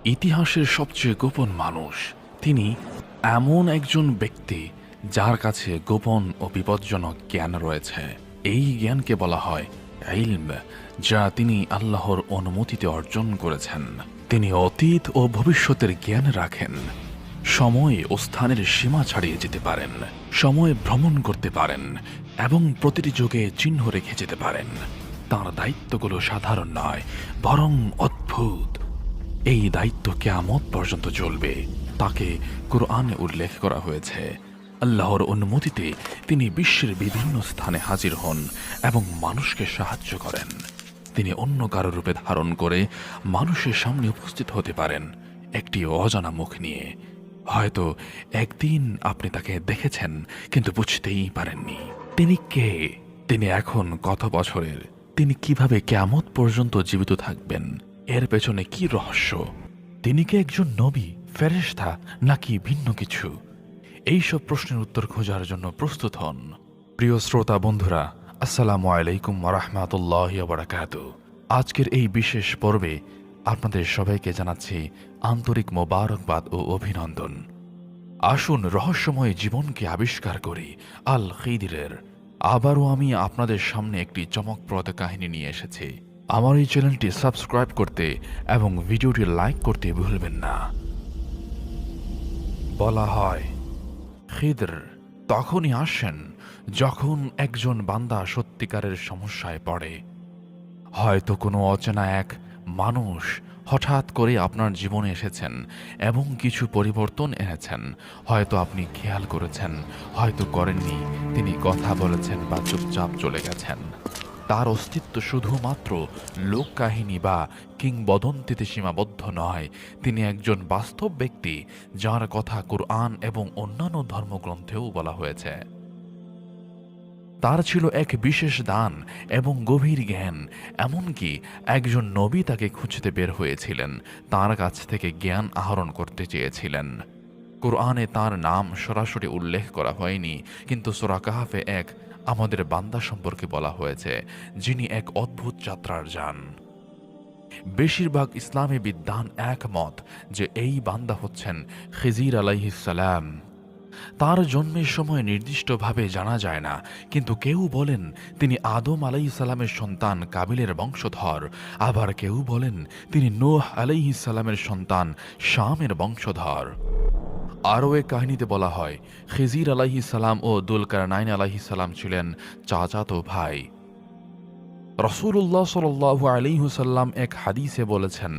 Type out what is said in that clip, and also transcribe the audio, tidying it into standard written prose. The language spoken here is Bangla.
ইতিহাসের সবচেয়ে গোপন মানুষ। তিনি এমন একজন ব্যক্তি যার কাছে গোপন ও বিপজ্জনক জ্ঞান রয়েছে। এই জ্ঞানকে বলা হয় ইলম, যা তিনি আল্লাহর অনুমতিতে অর্জন করেছেন। তিনি অতীত ও ভবিষ্যতের জ্ঞান রাখেন। সময় ও স্থানের সীমা ছাড়িয়ে যেতে পারেন, সময় ভ্রমণ করতে পারেন এবং প্রতিটি যুগে চিহ্ন রেখে যেতে পারেন। তাঁর দায়িত্বগুলো সাধারণ নয়, বরং অদ্ভুত। এই দায়িত্ব কিয়ামত পর্যন্ত চলবে। তাকে কুরআনে উল্লেখ করা হয়েছে। আল্লাহর অনুমতিতে তিনি বিশ্বের বিভিন্ন স্থানে হাজির হন এবং মানুষকে সাহায্য করেন। তিনি অন্য কারো রূপে ধারণ করে মানুষের সামনে উপস্থিত হতে পারেন একটি অজানা মুখ নিয়ে। হয়তো একদিন আপনি তাকে দেখেছেন কিন্তু বুঝতেই পারেননি তিনি কে, তিনি এখন কত বছরের, তিনি কিভাবে কিয়ামত পর্যন্ত জীবিত থাকবেন, এর পেছনে কি রহস্য। তিনি কি একজন নবী, ফেরেশতা নাকি ভিন্ন কিছু? এইসব প্রশ্নের উত্তর খোঁজার জন্য প্রস্তুত হন। প্রিয় শ্রোতা বন্ধুরা, আসসালামু আলাইকুম ওয়া রাহমাতুল্লাহি ওয়া বারাকাতুহু। আজকের এই বিশেষ পর্বে আপনাদের সবাইকে জানাচ্ছি আন্তরিক মোবারকবাদ ও অভিনন্দন। আসুন রহস্যময় জীবনকে আবিষ্কার করি আল খিদিরের। আবারও আমি আপনাদের সামনে একটি চমকপ্রদ কাহিনী নিয়ে এসেছি। আমার এই চ্যানেলটি সাবস্ক্রাইব করতে এবং ভিডিওটি লাইক করতে ভুলবেন না। বলা হয় খিদর তখনই আসেন যখন একজন বান্দা সত্যিকারের সমস্যায় পড়ে। হয়তো কোনো অচেনা এক মানুষ হঠাৎ করে আপনার জীবনে এসেছেন এবং কিছু পরিবর্তন এনেছেন। হয়তো আপনি খেয়াল করেছেন, হয়তো করেননি। তিনি কথা বলেছেন বা চুপচাপ চলে গেছেন। তার অস্তিত্ব শুধুমাত্র লোককাহিনী বা কিংবদন্তিতে সীমাবদ্ধ নয়। তিনি একজন বাস্তব ব্যক্তি যার কথা কুরআন এবং অন্যান্য ধর্মগ্রন্থেও বলা হয়েছে। তার ছিল এক বিশেষ দান এবং গভীর জ্ঞান। এমনকি একজন নবী তাকে খুঁজতে বের হয়েছিলেন, তার কাছ থেকে জ্ঞান আহরণ করতে চেয়েছিলেন। কুরআনে তার নাম সরাসরি উল্লেখ করা হয়নি, কিন্তু সূরা কাহফে এক আমাদের বান্দা সম্পর্কে বলা হয়েছে, যিনি এক অদ্ভুত যাত্রার যান। বেশিরভাগ ইসলামী বিদ্বান একমত যে এই বান্দা হচ্ছেন খিজির আলাইহিস সালাম। তার জন্মের সময় নির্দিষ্টভাবে জানা যায় না, কিন্তু কেউ বলেন তিনি আদম আলাইহিস সালামের সন্তান কাবিলের বংশধর। আবার কেউ বলেন তিনি নূহ আলাইহিস সালামের সন্তান শামের বংশধর। আরও এক কাহিনীতে বলা হয় খিজির আলাইহিস সালাম ও দুলকারনাইন আলাইহিস সালাম ছিলেন চাচাতো ভাই। রাসূলুল্লাহ সাল্লাল্লাহু আলাইহি ওয়াসাল্লাম এক হাদিসে বলেছেন,